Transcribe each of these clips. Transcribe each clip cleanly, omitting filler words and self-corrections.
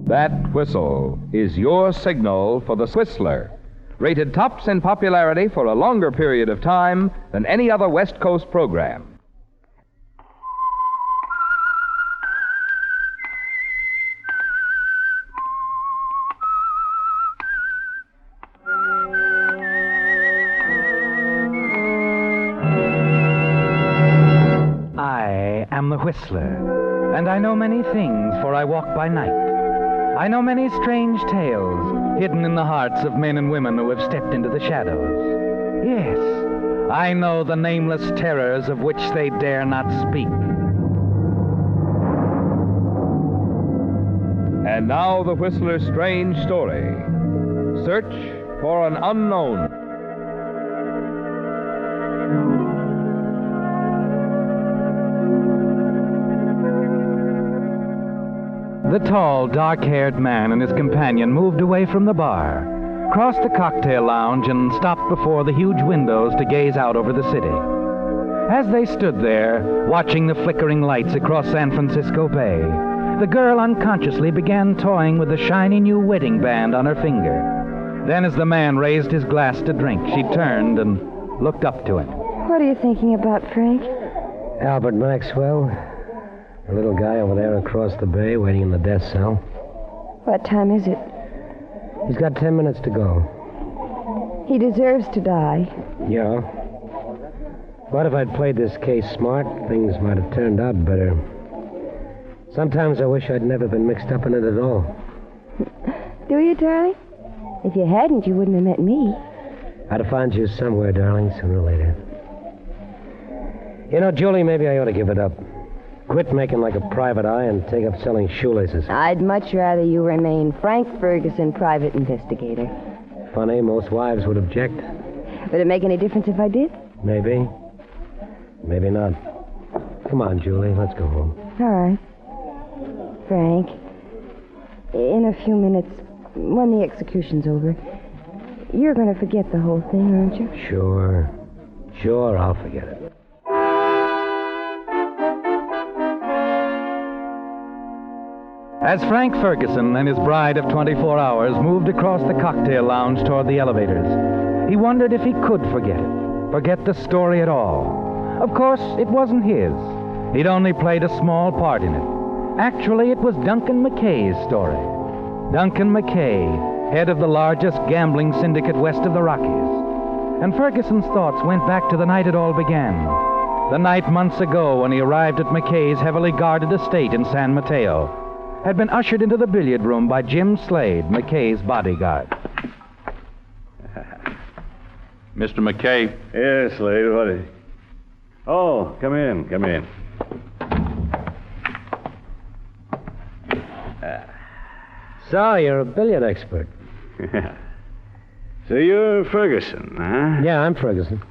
That whistle is your signal for the Whistler, rated tops in popularity for a longer period of time than any other West Coast program. I am the Whistler, and I know many things, for I walk by night. I know many strange tales hidden in the hearts of men and women who have stepped into the shadows. Yes, I know the nameless terrors of which they dare not speak. And now the Whistler's strange story. Search for an unknown. The tall, dark-haired man and his companion moved away from the bar, crossed the cocktail lounge, and stopped before the huge windows to gaze out over the city. As they stood there, watching the flickering lights across San Francisco Bay, the girl unconsciously began toying with the shiny new wedding band on her finger. Then, as the man raised his glass to drink, she turned and looked up to him. What are you thinking about, Frank? Albert Maxwell. The little guy over there across the bay waiting in the death cell. What time is it? He's got 10 minutes to go. He deserves to die. Yeah. But if I'd played this case smart, things might have turned out better. Sometimes I wish I'd never been mixed up in it at all. Do you, darling? If you hadn't, you wouldn't have met me. I'd have found you somewhere, darling, sooner or later. You know, Julie, maybe I ought to give it up. Quit making like a private eye and take up selling shoelaces. I'd much rather you remain Frank Ferguson, private investigator. Funny, most wives would object. Would it make any difference if I did? Maybe. Maybe not. Come on, Julie, let's go home. All right. Frank, in a few minutes, when the execution's over, you're going to forget the whole thing, aren't you? Sure. Sure, I'll forget it. As Frank Ferguson and his bride of 24 hours moved across the cocktail lounge toward the elevators, he wondered if he could forget it, forget the story at all. Of course, it wasn't his. He'd only played a small part in it. Actually, it was Duncan McKay's story. Duncan McKay, head of the largest gambling syndicate west of the Rockies. And Ferguson's thoughts went back to the night it all began. The night months ago when he arrived at McKay's heavily guarded estate in San Mateo, had been ushered into the billiard room by Jim Slade, McKay's bodyguard. Mr. McKay? Yes, Slade, what is it? Oh, come in. So, you're a billiard expert. So you're Ferguson, huh? Yeah, I'm Ferguson.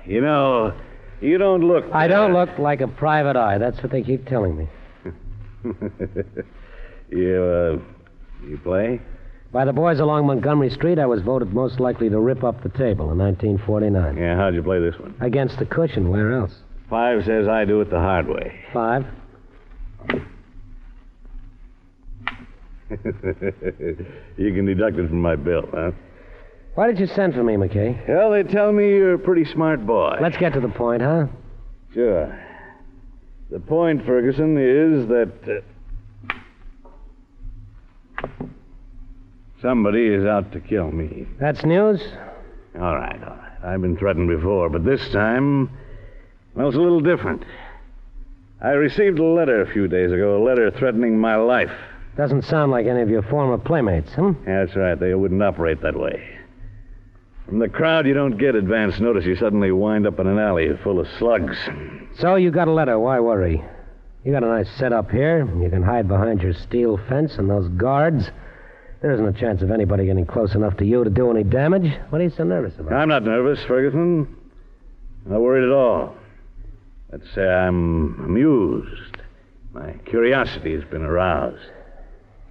You know, you don't look... I don't look like a private eye. That's what they keep telling me. You play? By the boys along Montgomery Street, I was voted most likely to rip up the table in 1949. Yeah, how'd you play this one? Against the cushion. Where else? 5 says I do it the hard way. 5. You can deduct it from my bill, huh? Why did you send for me, McKay? Well, they tell me you're a pretty smart boy. Let's get to the point, huh? Sure. The point, Ferguson, is that... somebody is out to kill me. That's news? All right. I've been threatened before, but this time, well, it's a little different. I received a letter a few days ago, a letter threatening my life. Doesn't sound like any of your former playmates, huh? Yeah, that's right. They wouldn't operate that way. From the crowd, you don't get advance notice. You suddenly wind up in an alley full of slugs. So you got a letter. Why worry? You got a nice setup here. You can hide behind your steel fence and those guards. There isn't a chance of anybody getting close enough to you to do any damage. What are you so nervous about? I'm not nervous, Ferguson. I'm not worried at all. Let's say I'm amused. My curiosity has been aroused.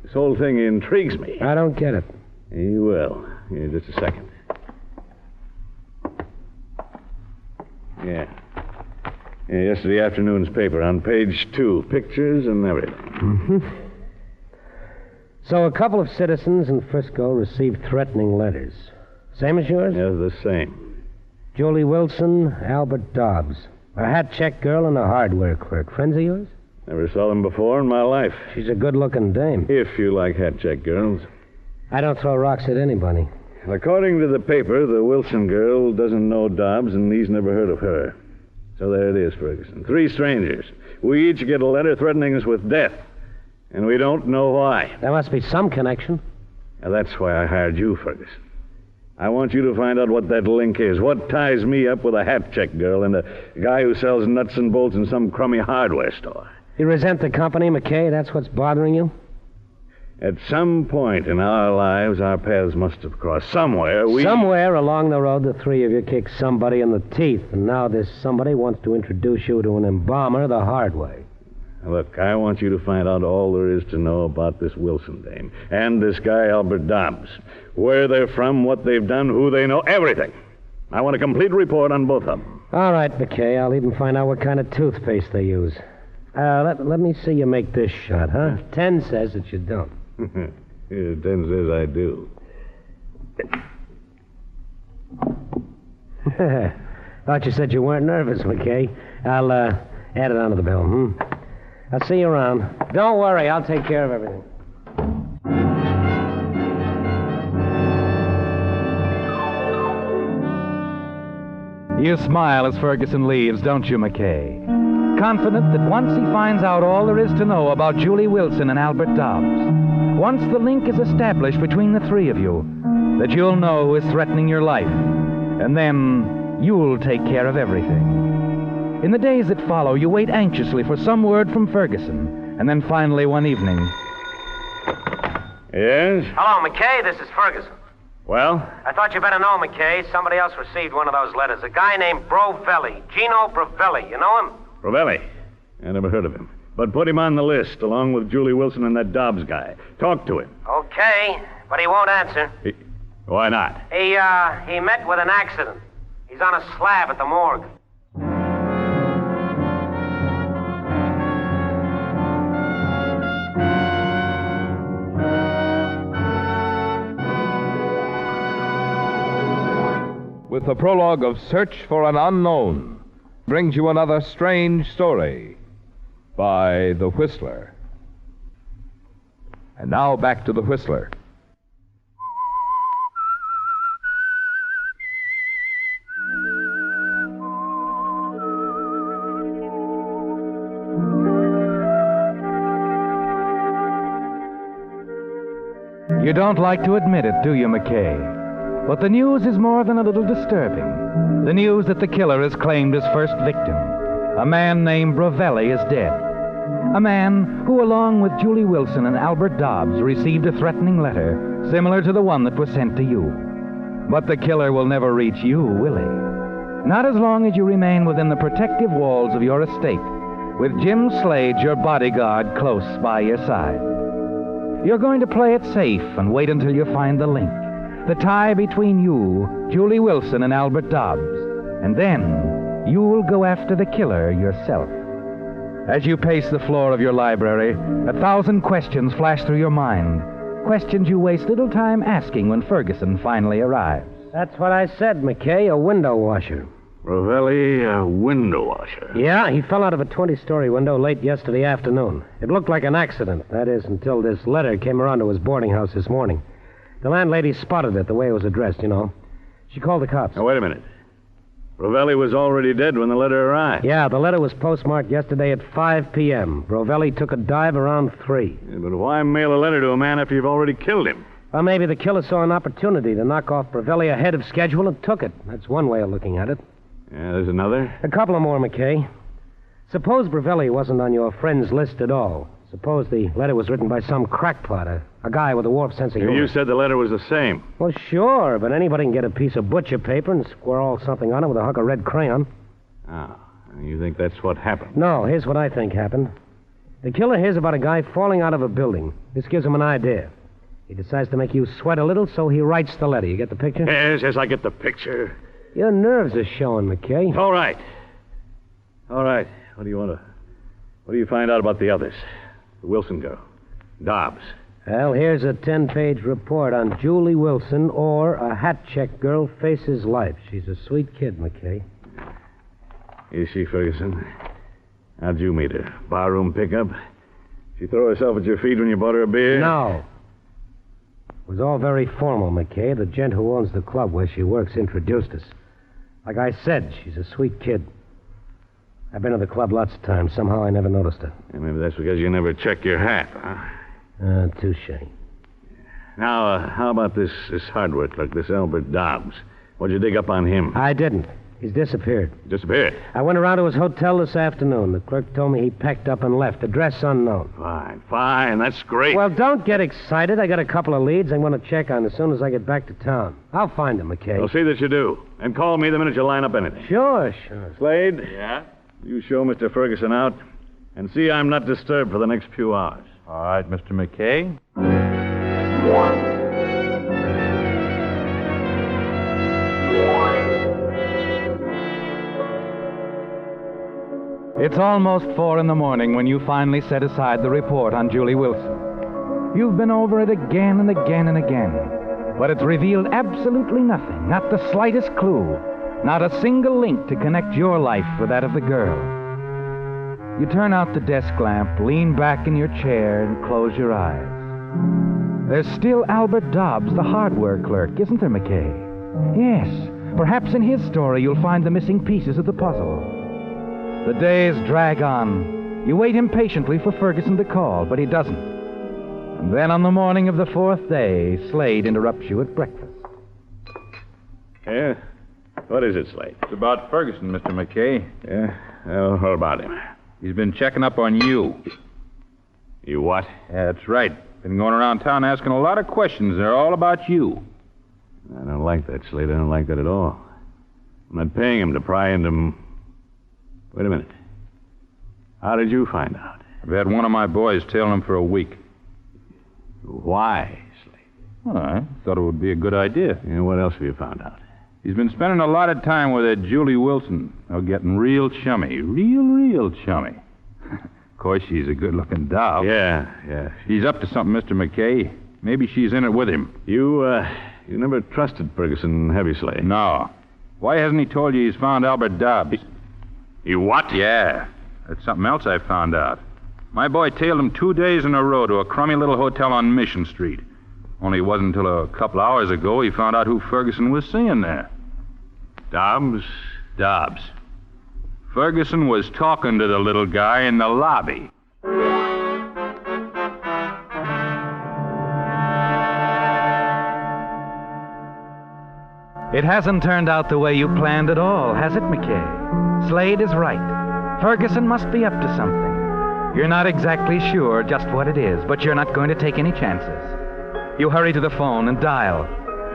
This whole thing intrigues me. I don't get it. You will. Here, just a second. Yeah. Yeah, yesterday afternoon's paper on page 2. Pictures and everything. Mm-hmm. So a couple of citizens in Frisco received threatening letters. Same as yours? Yeah, the same. Julie Wilson, Albert Dobbs. A hat check girl and a hardware clerk. Friends of yours? Never saw them before in my life. She's a good-looking dame. If you like hat check girls. I don't throw rocks at anybody. According to the paper, the Wilson girl doesn't know Dobbs, and he's never heard of her. So there it is, Ferguson. 3 strangers. We each get a letter threatening us with death, and we don't know why. There must be some connection. Now, that's why I hired you, Ferguson. I want you to find out what that link is. What ties me up with a hat check girl and a guy who sells nuts and bolts in some crummy hardware store. You resent the company, McKay? That's what's bothering you? At some point in our lives, our paths must have crossed. Somewhere along the road, the 3 of you kicked somebody in the teeth, and now this somebody wants to introduce you to an embalmer the hard way. Look, I want you to find out all there is to know about this Wilson dame and this guy, Albert Dobbs. Where they're from, what they've done, who they know, everything. I want a complete report on both of them. All right, McKay. I'll even find out what kind of toothpaste they use. Let me see you make this shot, huh? 10 says that you don't. 10 says I do. Thought you said you weren't nervous, McKay. I'll add it onto the bill, I'll see you around. Don't worry, I'll take care of everything. You smile as Ferguson leaves, don't you, McKay? Confident that once he finds out all there is to know about Julie Wilson and Albert Dobbs, once the link is established between the 3 of you, that you'll know who is threatening your life, and then you'll take care of everything. In the days that follow, you wait anxiously for some word from Ferguson, and then finally one evening... Yes? Hello, McKay. This is Ferguson. Well? I thought you better know, McKay. Somebody else received one of those letters. A guy named Brovelli. Gino Brovelli. You know him? Brovelli. I never heard of him. But put him on the list, along with Julie Wilson and that Dobbs guy. Talk to him. Okay, but he won't answer. Why not? He met with an accident. He's on a slab at the morgue. With the prologue of Search for an Unknown, brings you another strange story by The Whistler. And now back to The Whistler. You don't like to admit it, do you, McKay? But the news is more than a little disturbing. The news that the killer has claimed his first victim. A man named Brovelli is dead. A man who, along with Julie Wilson and Albert Dobbs, received a threatening letter similar to the one that was sent to you. But the killer will never reach you, will he? Not as long as you remain within the protective walls of your estate, with Jim Slade, your bodyguard, close by your side. You're going to play it safe and wait until you find the link. The tie between you, Julie Wilson, and Albert Dobbs. And then you'll go after the killer yourself. As you pace the floor of your library, 1,000 questions flash through your mind. Questions you waste little time asking when Ferguson finally arrives. That's what I said, McKay, a window washer. Brovelli, a window washer. Yeah, he fell out of a 20-story window late yesterday afternoon. It looked like an accident. That is, until this letter came around to his boarding house this morning. The landlady spotted it the way it was addressed, you know. She called the cops. Now, wait a minute. Brovelli was already dead when the letter arrived. Yeah, the letter was postmarked yesterday at 5 p.m. Brovelli took a dive around 3. Yeah, but why mail a letter to a man after you've already killed him? Well, maybe the killer saw an opportunity to knock off Brovelli ahead of schedule and took it. That's one way of looking at it. Yeah, there's another? A couple of more, McKay. Suppose Brovelli wasn't on your friends list at all. Suppose the letter was written by some crackpot, a guy with a warped sense of humor. You said the letter was the same. Well, sure, but anybody can get a piece of butcher paper and scrawl something on it with a hunk of red crayon. Oh, you think that's what happened? No, here's what I think happened. The killer hears about a guy falling out of a building. This gives him an idea. He decides to make you sweat a little, so he writes the letter. You get the picture? Yes, I get the picture. Your nerves are showing, McKay. All right. All right. What do you find out about the others? The Wilson girl. Dobbs. Well, here's a 10-page report on Julie Wilson, or a hat check girl faces life. She's a sweet kid, McKay. Is she, Ferguson? How'd you meet her? Barroom pickup? She throw herself at your feet when you bought her a beer? No. It was all very formal, McKay. The gent who owns the club where she works introduced us. Like I said, she's a sweet kid. I've been to the club lots of times. Somehow I never noticed her. Yeah, maybe that's because you never check your hat, huh? Touche. Now, how about this hardware clerk, this Albert Dobbs? What'd you dig up on him? I didn't. He's disappeared. Disappeared? I went around to his hotel this afternoon. The clerk told me he packed up and left. Address unknown. Fine. That's great. Well, don't get excited. I got a couple of leads I'm going to check on as soon as I get back to town. I'll find them, McKay. I'll see that you do. And call me the minute you line up anything. Sure. Slade? Yeah? You show Mr. Ferguson out and see I'm not disturbed for the next few hours. All right, Mr. McKay. It's almost 4 a.m. when you finally set aside the report on Julie Wilson. You've been over it again and again and again, but it's revealed absolutely nothing, not the slightest clue, not a single link to connect your life with that of the girl. You turn out the desk lamp, lean back in your chair, and close your eyes. There's still Albert Dobbs, the hardware clerk, isn't there, McKay? Yes, perhaps in his story you'll find the missing pieces of the puzzle. The days drag on. You wait impatiently for Ferguson to call, but he doesn't. And then on the morning of the 4th day, Slade interrupts you at breakfast. Yeah? What is it, Slade? It's about Ferguson, Mr. McKay. Yeah? Well, what about him? He's been checking up on you. You what? Yeah, that's right. Been going around town asking a lot of questions. They're all about you. I don't like that, Slade. I don't like that at all. I'm not paying him to pry into... Wait a minute. How did you find out? I've had one of my boys tail him for a week. Why, Slade? Well, I thought it would be a good idea. Yeah, what else have you found out? He's been spending a lot of time with that Julie Wilson. They're getting real chummy. Real chummy. Of course, she's a good-looking doll. Yeah. She's up to something, Mr. McKay. Maybe she's in it with him. You never trusted Ferguson, have you, Slade? No. Why hasn't he told you he's found Albert Dobbs? You what? Yeah. That's something else I found out. My boy tailed him 2 days in a row to a crummy little hotel on Mission Street. Only it wasn't until a couple hours ago he found out who Ferguson was seeing there. Dobbs? Dobbs. Ferguson was talking to the little guy in the lobby. It hasn't turned out the way you planned at all, has it, McKay? Slade is right. Ferguson must be up to something. You're not exactly sure just what it is, but you're not going to take any chances. You hurry to the phone and dial.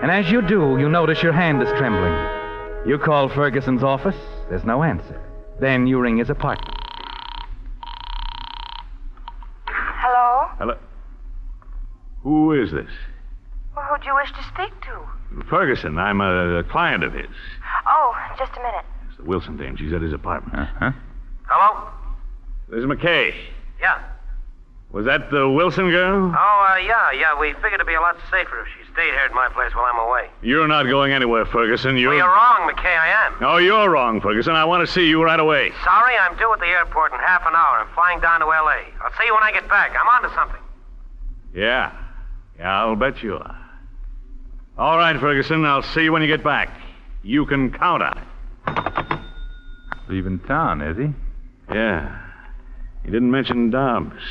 And as you do, you notice your hand is trembling. You call Ferguson's office. There's no answer. Then you ring his apartment. Hello? Hello? Who is this? Well, who'd you wish to speak to? Ferguson. I'm a client of his. Oh, just a minute. It's the Wilson dame. She's at his apartment. Uh-huh. Hello? This is McKay. Yeah. Was that the Wilson girl? Oh, yeah. We figured it'd be a lot safer if she stayed here at my place while I'm away. You're not going anywhere, Ferguson. Well, you're wrong, McKay. I am. Oh, you're wrong, Ferguson. I want to see you right away. Sorry, I'm due at the airport in half an hour. I'm flying down to L.A. I'll see you when I get back. I'm on to something. Yeah, I'll bet you are. All right, Ferguson. I'll see you when you get back. You can count on it. Leaving town, is he? Yeah. He didn't mention Dobbs.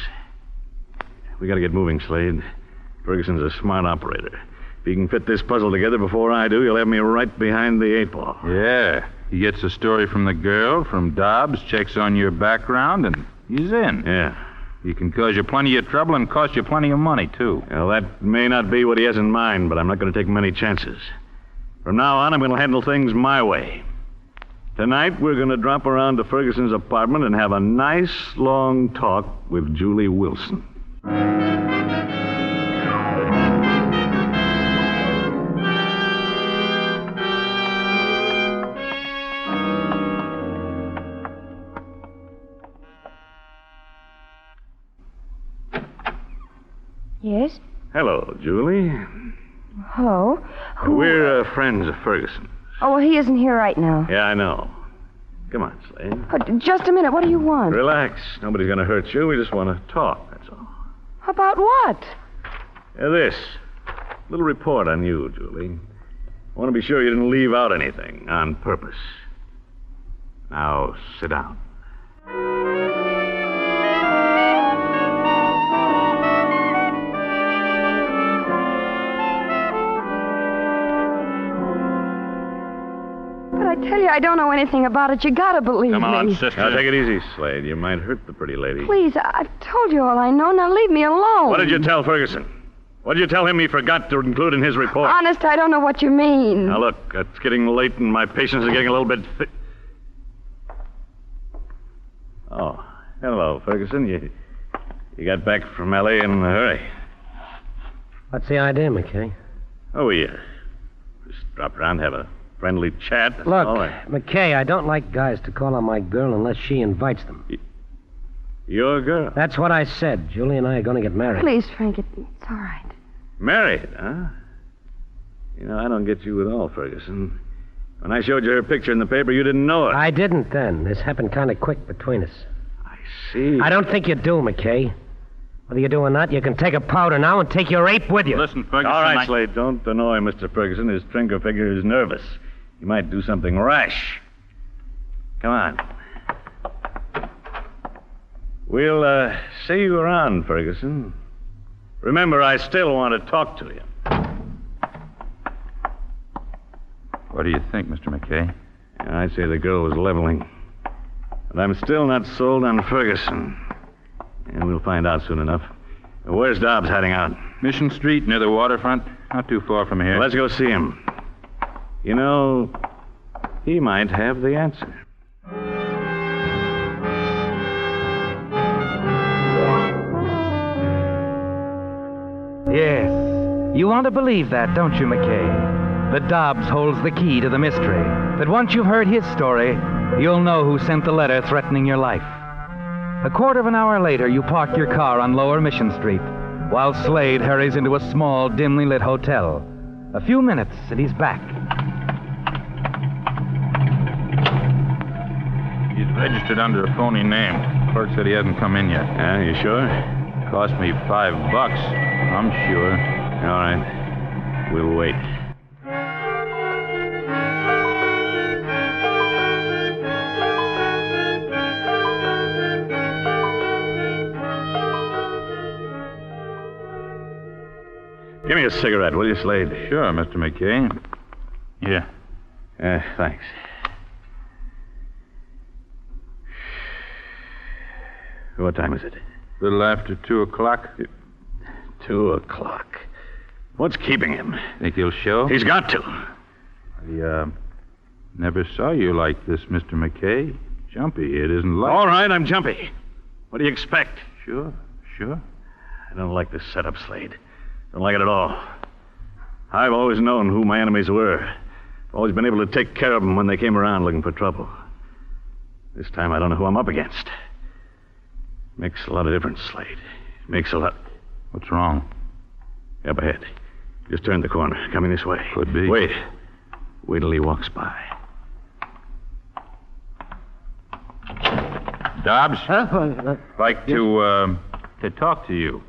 We got to get moving, Slade. Ferguson's a smart operator. If he can fit this puzzle together before I do, he'll have me right behind the 8-ball. Yeah. He gets a story from the girl, from Dobbs, checks on your background, and he's in. Yeah. He can cause you plenty of trouble and cost you plenty of money, too. Well, that may not be what he has in mind, but I'm not going to take many chances. From now on, I'm going to handle things my way. Tonight, we're going to drop around to Ferguson's apartment and have a nice, long talk with Julie Wilson. Hello, Julie. Oh? Who? We're friends of Ferguson. Oh, well, he isn't here right now. Yeah, I know. Come on, Slade. Oh, just a minute. What do you want? Relax. Nobody's going to hurt you. We just want to talk, that's all. About what? This. Little report on you, Julie. I want to be sure you didn't leave out anything on purpose. Now, sit down. But I tell you, I don't know anything about it. You gotta believe me. Come on, sister. Now, take it easy, Slade. You might hurt the pretty lady. Please, I've told you all I know. Now leave me alone. What did you tell Ferguson? What did you tell him he forgot to include in his report? Honest, I don't know what you mean. Now, look, it's getting late and my patience is getting a little bit Oh, hello, Ferguson. You got back from L.A. in a hurry. What's the idea, McKay? Oh, yeah. Just drop around, have a friendly chat. That's Look, all McKay, I don't like guys to call on my girl unless she invites them. Your girl? That's what I said. Julie and I are going to get married. Please, Frank, it's all right. Married, huh? You know, I don't get you at all, Ferguson. When I showed you her picture in the paper, you didn't know it. I didn't then. This happened kind of quick between us. I see. I don't think you do, McKay. Whether you do or not, you can take a powder now and take your ape with you. Listen, Ferguson. All right, Slade, don't annoy Mr. Ferguson. His trinker figure is nervous. He might do something rash. Come on. We'll see you around, Ferguson. Remember, I still want to talk to you. What do you think, Mr. McKay? I'd say the girl was leveling. But I'm still not sold on Ferguson. And we'll find out soon enough. Where's Dobbs hiding out? Mission Street, near the waterfront. Not too far from here. Well, let's go see him. You know, he might have the answer. Yes. You want to believe that, don't you, McKay? That Dobbs holds the key to the mystery. That once you've heard his story, you'll know who sent the letter threatening your life. A quarter of an hour later, you park your car on Lower Mission Street, while Slade hurries into a small, dimly lit hotel. A few minutes, and he's back. He's registered under a phony name. Clerk said he hasn't come in yet. Yeah, you sure? Cost me $5. I'm sure. All right. We'll wait. Give me a cigarette, will you, Slade? Sure, Mr. McKay. Yeah. Thanks. What time is it? A little after 2 o'clock. 2 o'clock. What's keeping him? Think he'll show? He's got to. I, never saw you like this, Mr. McKay. Jumpy. It isn't like... All right, I'm jumpy. What do you expect? Sure. I don't like this setup, Slade. Don't like it at all. I've always known who my enemies were. I've always been able to take care of them when they came around looking for trouble. This time I don't know who I'm up against. Makes a lot of difference, Slade. Makes a lot. What's wrong? Up ahead. Just turned the corner. Coming this way. Could be. Wait. Wait till he walks by. Dobbs? Huh? Like to talk to you.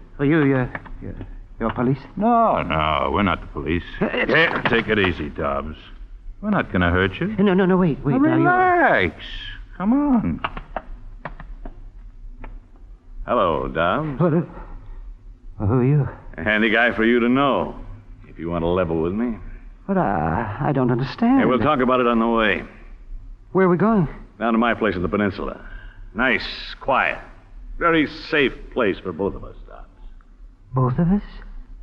You're police? No, we're not the police. Here, take it easy, Dobbs. We're not going to hurt you. No, wait. Now, relax. Come on. Hello, Dobbs. Who are you? A handy guy for you to know, if you want to level with me. But I don't understand. Hey, we'll talk about it on the way. Where are we going? Down to my place at the peninsula. Nice, quiet, very safe place for both of us, Dobbs. Both of us?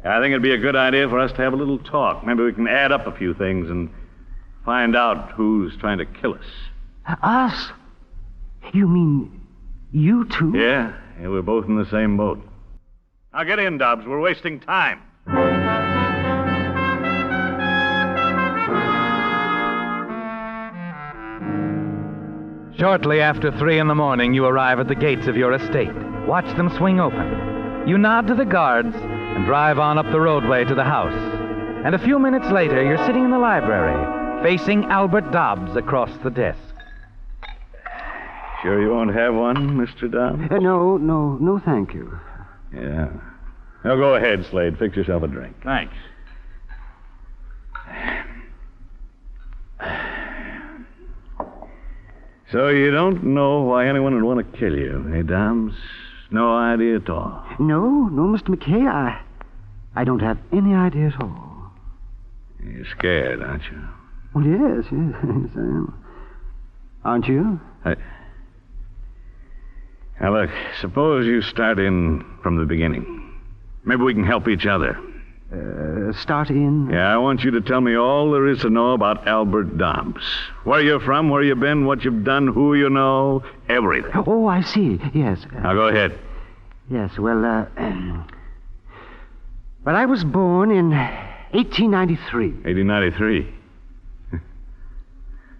I think it'd be a good idea for us to have a little talk. Maybe we can add up a few things and find out who's trying to kill us. Us? You mean you two? Yeah, we're both in the same boat. Now get in, Dobbs. We're wasting time. Shortly after 3 a.m, you arrive at the gates of your estate. Watch them swing open. You nod to the guards and drive on up the roadway to the house. And a few minutes later, you're sitting in the library, facing Albert Dobbs across the desk. Sure you won't have one, Mr. Dobbs? No, thank you. Yeah. Now go ahead, Slade. Fix yourself a drink. Thanks. So you don't know why anyone would want to kill you, eh, Dobbs? No idea at all. No, Mr. McKay, I don't have any idea at all. You're scared, aren't you? Well, yes, I am. Aren't you? Now, look, suppose you start in from the beginning. Maybe we can help each other. Start in? Yeah, I want you to tell me all there is to know about Albert Dobbs. Where you're from, where you've been, what you've done, who you know, everything. Oh, I see. Yes. Now, go ahead. Yes, well, I was born in 1893. 1893.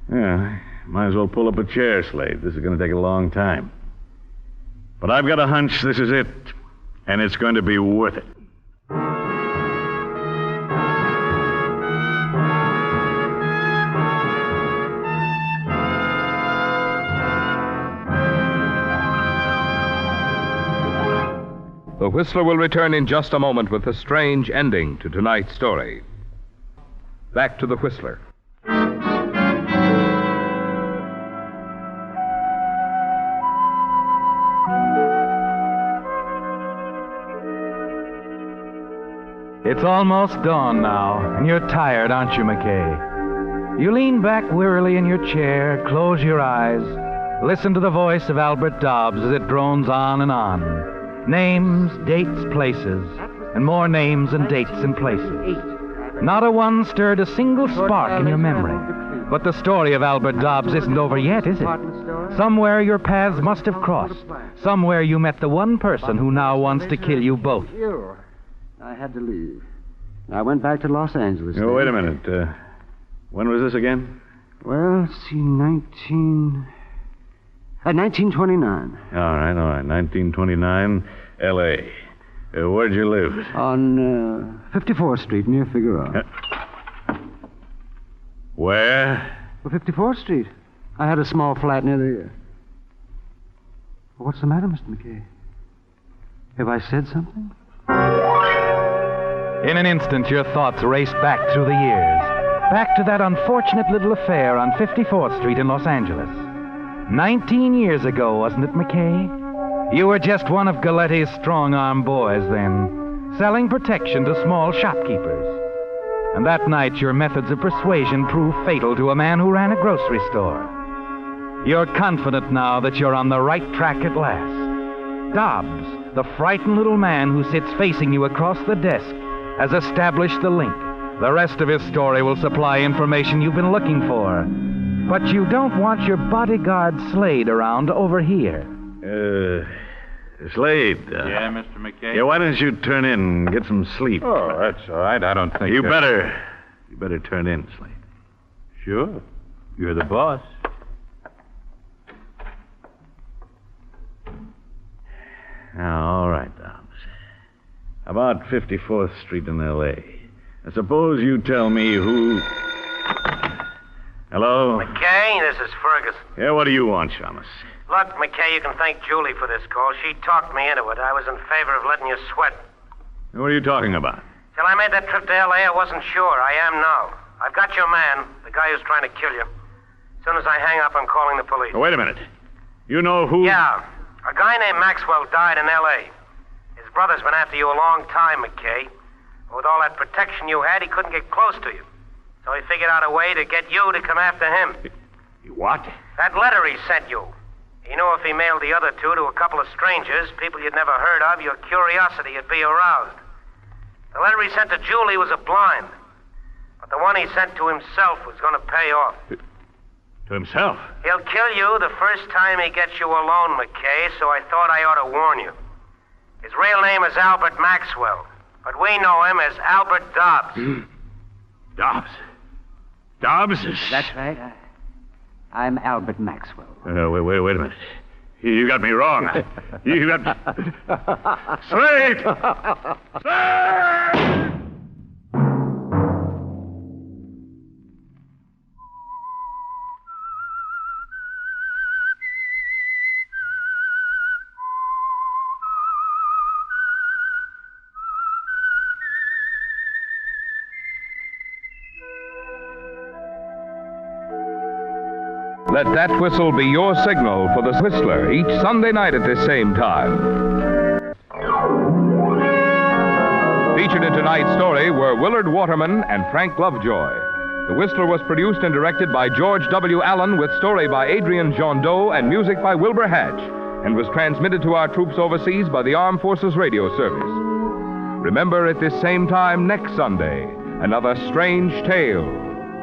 Yeah, might as well pull up a chair, Slade. This is going to take a long time. But I've got a hunch this is it, and it's going to be worth it. The Whistler will return in just a moment with a strange ending to tonight's story. Back to the Whistler. It's almost dawn now, and you're tired, aren't you, McKay? You lean back wearily in your chair, close your eyes, listen to the voice of Albert Dobbs as it drones on and on. Names, dates, places, and more names and dates and places. Not a one stirred a single spark in your memory. But the story of Albert Dobbs isn't over yet, is it? Somewhere your paths must have crossed. Somewhere you met the one person who now wants to kill you both. I had to leave. I went back to Los Angeles. Oh, wait a minute. When was this again? Well, let's see, 1929. All right. 1929, L.A. Where'd you live? On 54th Street, near Figueroa. Where? 54th Street. I had a small flat near the... What's the matter, Mr. McKay? Have I said something? In an instant, your thoughts raced back through the years. Back to that unfortunate little affair on 54th Street in Los Angeles. 19 years ago, wasn't it, McKay? You were just one of Galetti's strong-arm boys then, selling protection to small shopkeepers. And that night, your methods of persuasion proved fatal to a man who ran a grocery store. You're confident now that you're on the right track at last. Dobbs, the frightened little man who sits facing you across the desk, has established the link. The rest of his story will supply information you've been looking for. But you don't want your bodyguard Slade around to overhear. Slade. Yeah, Mr. McKay? Yeah, why don't you turn in and get some sleep? Oh, that's all right. I don't think... You better turn in, Slade. Sure. You're the boss. Now, all right, Dobbs. About 54th Street in L.A. Now, suppose you tell me who... Hello? McKay, this is Ferguson. Yeah, what do you want, Shamus? Look, McKay, you can thank Julie for this call. She talked me into it. I was in favor of letting you sweat. What are you talking about? Till I made that trip to L.A., I wasn't sure. I am now. I've got your man, the guy who's trying to kill you. As soon as I hang up, I'm calling the police. Oh, wait a minute. You know who... Yeah. A guy named Maxwell died in L.A. His brother's been after you a long time, McKay. With all that protection you had, he couldn't get close to you. So he figured out a way to get you to come after him. What? That letter he sent you. He knew if he mailed the other two to a couple of strangers, people you'd never heard of, your curiosity would be aroused. The letter he sent to Julie was a blind. But the one he sent to himself was going to pay off. To himself? He'll kill you the first time he gets you alone, McKay, so I thought I ought to warn you. His real name is Albert Maxwell, but we know him as Albert Dobbs. Dobbs? Dobbs? That's right. I'm Albert Maxwell. Wait a minute. You got me wrong. You got... Straight! Straight! Let that whistle be your signal for the Whistler each Sunday night at this same time. Featured in tonight's story were Willard Waterman and Frank Lovejoy. The Whistler was produced and directed by George W. Allen with story by Adrian Jondeau and music by Wilbur Hatch, and was transmitted to our troops overseas by the Armed Forces Radio Service. Remember at this same time next Sunday, another strange tale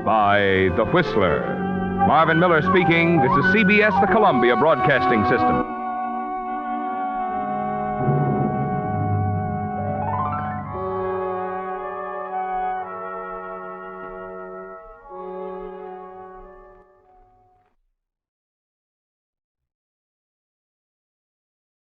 by The Whistler. Marvin Miller speaking. This is CBS, the Columbia Broadcasting System.